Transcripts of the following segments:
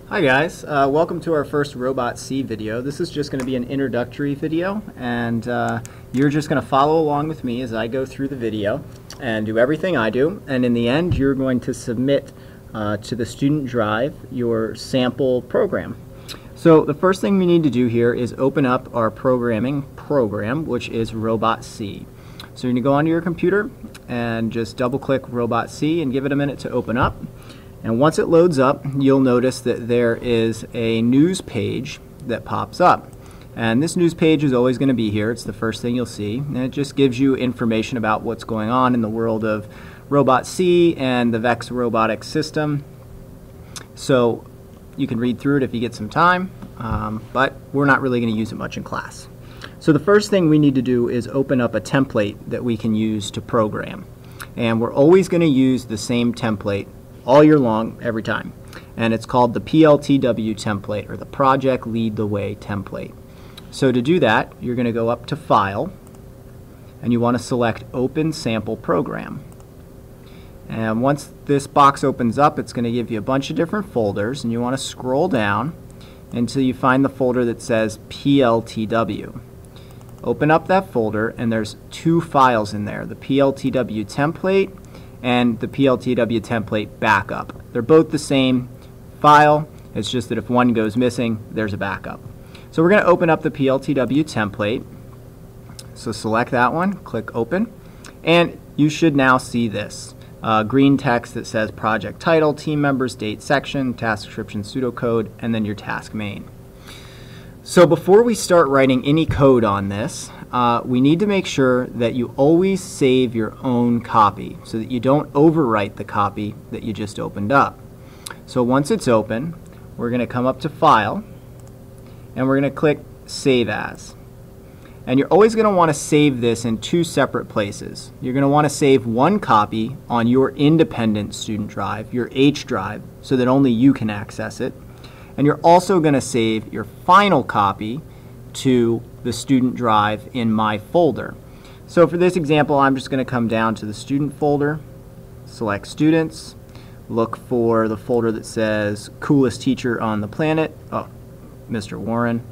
Hi guys, welcome to our first Robot C video. This is just going to be an introductory video, and you're just going to follow along with me as I go through the video and do everything I do, and in the end you're going to submit to the student drive your sample program. So the first thing we need to do here is open up our programming program, which is Robot C. So you're going to go onto your computer and just double click Robot C and give it a minute to open up. And once it loads up, you'll notice that there is a news page that pops up. And this news page is always going to be here. It's the first thing you'll see. And it just gives you information about what's going on in the world of Robot C and the VEX robotics system. So you can read through it if you get some time, but we're not really going to use it much in class. So the first thing we need to do is open up a template that we can use to program. And we're always going to use the same template all year long, every time. And it's called the PLTW template, or the Project Lead the Way template. So to do that, you're going to go up to File, and you want to select Open Sample Program. And once this box opens up, it's going to give you a bunch of different folders, and you want to scroll down until you find the folder that says PLTW. Open up that folder, and there's two files in there, the PLTW template and the PLTW template backup. They're both the same file. It's just that if one goes missing, there's a backup. So we're going to open up the PLTW template. So select that one, click Open, and you should now see this green text that says project title, team members, date, section, task description, pseudocode, and then your task main. So before we start writing any code on this, we need to make sure that you always save your own copy so that you don't overwrite the copy that you just opened up. So once it's open, we're going to come up to File, and we're going to click Save As. And you're always going to want to save this in two separate places. You're going to want to save one copy on your independent student drive, your H drive, so that only you can access it. And you're also going to save your final copy to the student drive in My Folder. So for this example, I'm just going to come down to the student folder, select Students, look for the folder that says Coolest Teacher on the Planet. Oh, Mr. Warren.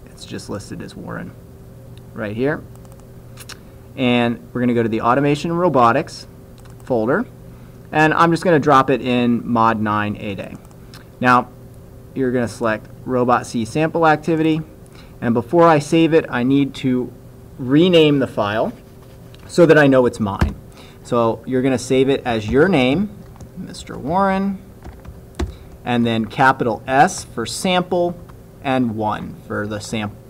It's just listed as Warren right here. And we're going to go to the Automation and Robotics folder, and I'm just going to drop it in Mod 9 A-Day. Now, you're going to select Robot C sample activity, and before I save it, I need to rename the file so that I know it's mine. So you're going to save it as your name, Mr. Warren, and then capital S for sample and 1 for the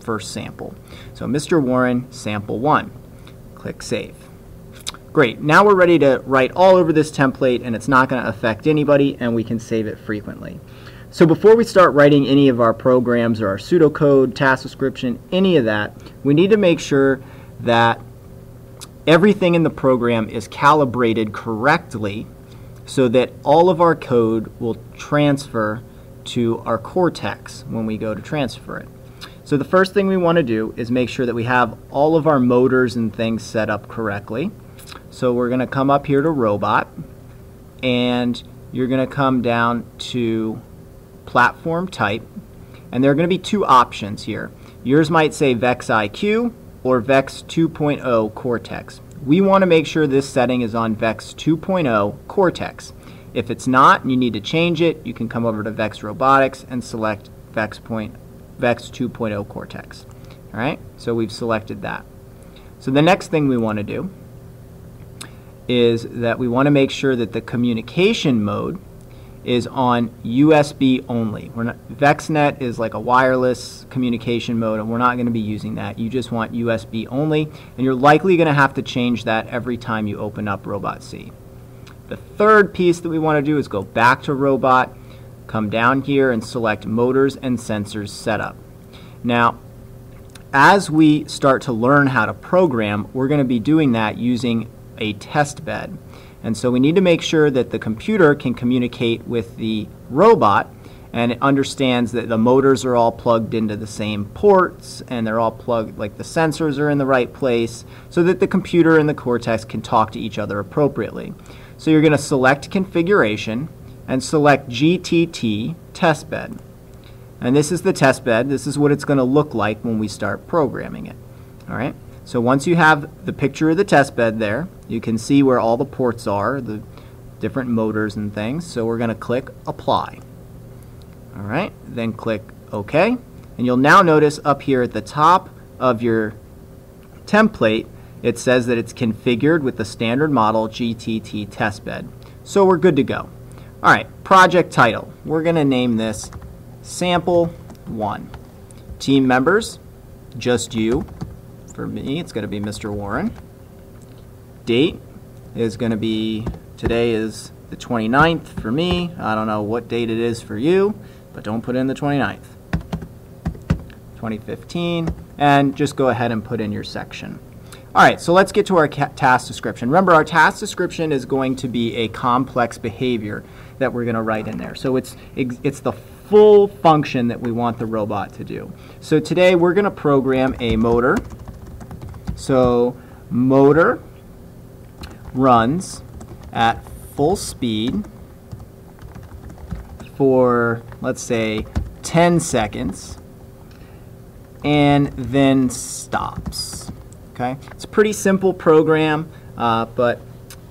first sample. So Mr. Warren, sample 1. Click Save. Great. Now we're ready to write all over this template, and it's not going to affect anybody, and we can save it frequently. So before we start writing any of our programs or our pseudocode, task description, any of that, we need to make sure that everything in the program is calibrated correctly so that all of our code will transfer to our Cortex when we go to transfer it. So the first thing we want to do is make sure that we have all of our motors and things set up correctly. So we're going to come up here to Robot, and you're going to come down to Platform Type, and there are going to be two options here. Yours might say VEX IQ or VEX 2.0 Cortex. We want to make sure this setting is on VEX 2.0 Cortex. If it's not and you need to change it, you can come over to VEX Robotics and select VEX 2.0 Cortex. Alright, so we've selected that. So the next thing we want to do is that we want to make sure that the communication mode is on USB only. VEXNet is like a wireless communication mode, and we're not going to be using that. You just want USB only, and you're likely going to have to change that every time you open up Robot C. The third piece that we want to do is go back to Robot, come down here and select Motors and Sensors Setup. Now, as we start to learn how to program, we're going to be doing that using a test bed. And so we need to make sure that the computer can communicate with the robot, and it understands that the motors are all plugged into the same ports, and they're all plugged, like the sensors are in the right place, so that the computer and the Cortex can talk to each other appropriately. So you're going to select Configuration, and select GTT testbed. And this is the testbed. This is what it's going to look like when we start programming it. All right. So once you have the picture of the testbed there, you can see where all the ports are, the different motors and things. So we're going to click Apply. All right. Then click OK. And you'll now notice up here at the top of your template, it says that it's configured with the standard model GTT testbed. So we're good to go. All right. Project title. We're going to name this Sample 1. Team members, just you. For me, it's going to be Mr. Warren. Date is going to be, today is the 29th for me. I don't know what date it is for you, but don't put in the 29th. 2015, and just go ahead and put in your section. All right, so let's get to our task description. Remember, our task description is going to be a complex behavior that we're going to write in there. So it's the full function that we want the robot to do. So today we're going to program a motor. So motor runs at full speed for, let's say, 10 seconds and then stops. Okay? It's a pretty simple program, but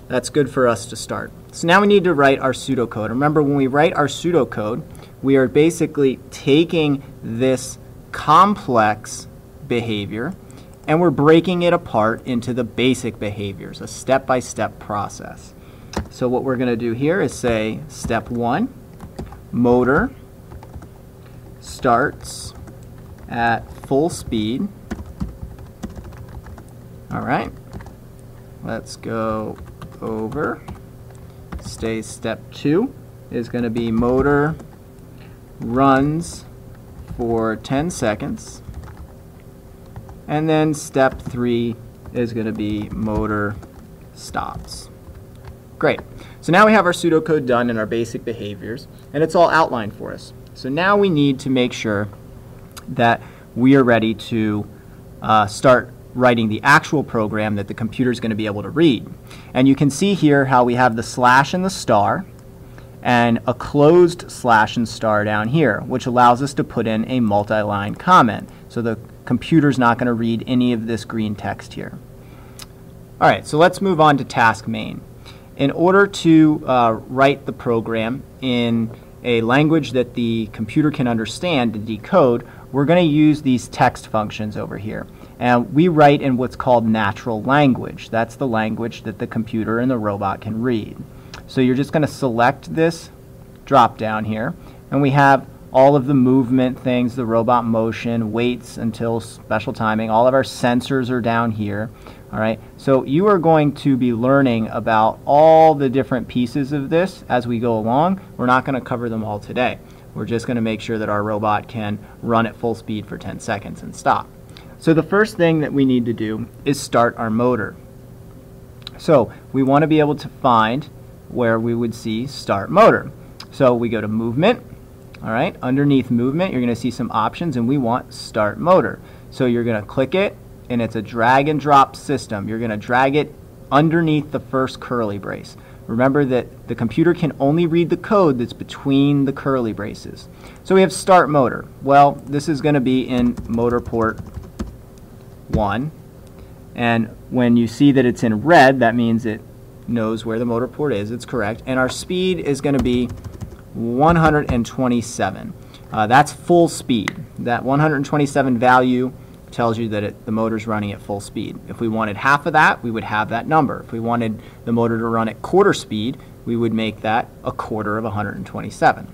that's good for us to start. So now we need to write our pseudocode. Remember, when we write our pseudocode, we are basically taking this complex behavior and we're breaking it apart into the basic behaviors, a step-by-step process. So what we're going to do here is say step 1, motor starts at full speed. All right, let's go over. Step 2 is going to be motor runs for 10 seconds. And then step 3 is going to be motor stops. Great. So now we have our pseudocode done and our basic behaviors, and it's all outlined for us. So now we need to make sure that we are ready to start writing the actual program that the computer is going to be able to read. And you can see here how we have the slash and the star and a closed slash and star down here, which allows us to put in a multi-line comment. So the computer's not going to read any of this green text here. All right, so let's move on to task main. In order to write the program in a language that the computer can understand and decode, we're going to use these text functions over here. And we write in what's called natural language. That's the language that the computer and the robot can read. So you're just going to select this drop down here, and we have all of the movement things, the robot motion, waits until special timing. All of our sensors are down here. All right, so you are going to be learning about all the different pieces of this as we go along. We're not going to cover them all today. We're just going to make sure that our robot can run at full speed for 10 seconds and stop. So the first thing that we need to do is start our motor. So we want to be able to find where we would see start motor. So we go to movement. All right, underneath movement, you're going to see some options, and we want start motor. So you're going to click it, and it's a drag and drop system. You're going to drag it underneath the first curly brace. Remember that the computer can only read the code that's between the curly braces. So we have start motor. Well, this is going to be in motor port 1. And when you see that it's in red, that means it knows where the motor port is. It's correct. And our speed is going to be 127. That's full speed. That 127 value tells you that the motor's running at full speed. If we wanted half of that, we would have that number. If we wanted the motor to run at quarter speed, we would make that a quarter of 127.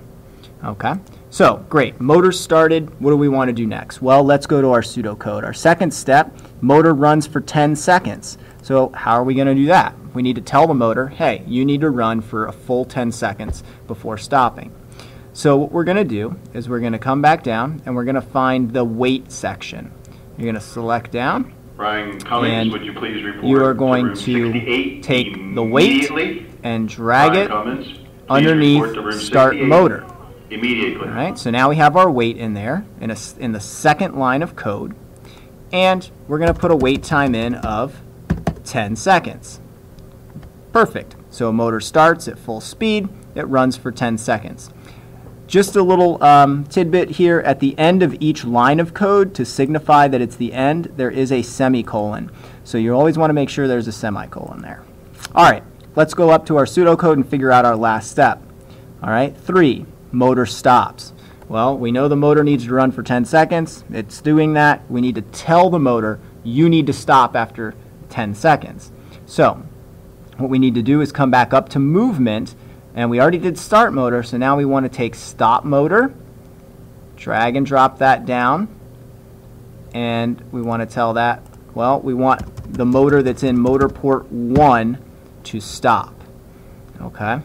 Okay, so great. Motor started. What do we want to do next? Well, let's go to our pseudocode. Our second step, motor runs for 10 seconds. So how are we going to do that? We need to tell the motor, hey, you need to run for a full 10 seconds before stopping. So what we're going to do is we're going to come back down and we're going to find the wait section. You're going to select down, Ryan Cummings, would you please report you are going to take the wait and drag it underneath start motor. Immediately. All right, so now we have our wait in there in the second line of code, and we're going to put a wait time in of 10 seconds. Perfect. So motor starts at full speed, it runs for 10 seconds. Just a little tidbit here, at the end of each line of code, to signify that it's the end, there is a semicolon. So you always want to make sure there's a semicolon there. All right, let's go up to our pseudocode and figure out our last step. All right, 3, motor stops. Well, we know the motor needs to run for 10 seconds. It's doing that. We need to tell the motor, you need to stop after 10 seconds. So what we need to do is come back up to movement, and we already did start motor, so now we want to take stop motor, drag and drop that down, and we want to tell that, well, we want the motor that's in motor port 1 to stop. Okay,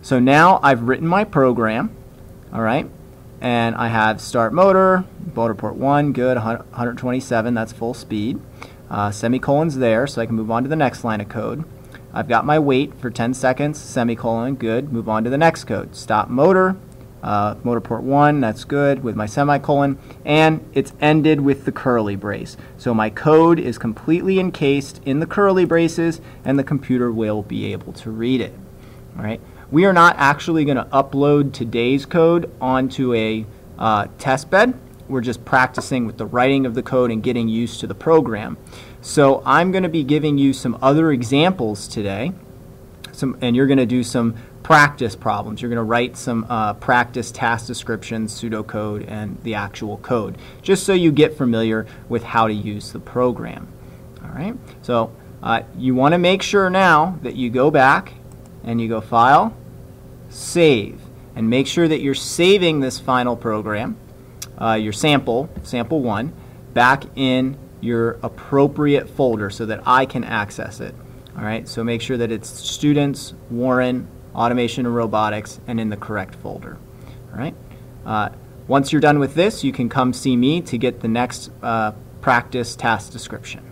so now I've written my program, all right, and I have start motor, motor port 1, good, 127, that's full speed. Semicolon's there, so I can move on to the next line of code. I've got my wait for 10 seconds, semicolon, good, move on to the next code. Stop motor, motor port 1, that's good, with my semicolon, and it's ended with the curly brace. So my code is completely encased in the curly braces, and the computer will be able to read it. All right. We are not actually going to upload today's code onto a test bed. We're just practicing with the writing of the code and getting used to the program. So I'm going to be giving you some other examples today, and you're going to do some practice problems. You're going to write some practice task descriptions, pseudocode, and the actual code, just so you get familiar with how to use the program. All right. So you want to make sure now that you go back and you go File, Save, and make sure that you're saving this final program, your sample 1, back in your appropriate folder so that I can access it. All right, so make sure that it's Students, Warren, Automation and Robotics, and in the correct folder. All right. Once you're done with this, you can come see me to get the next practice task description.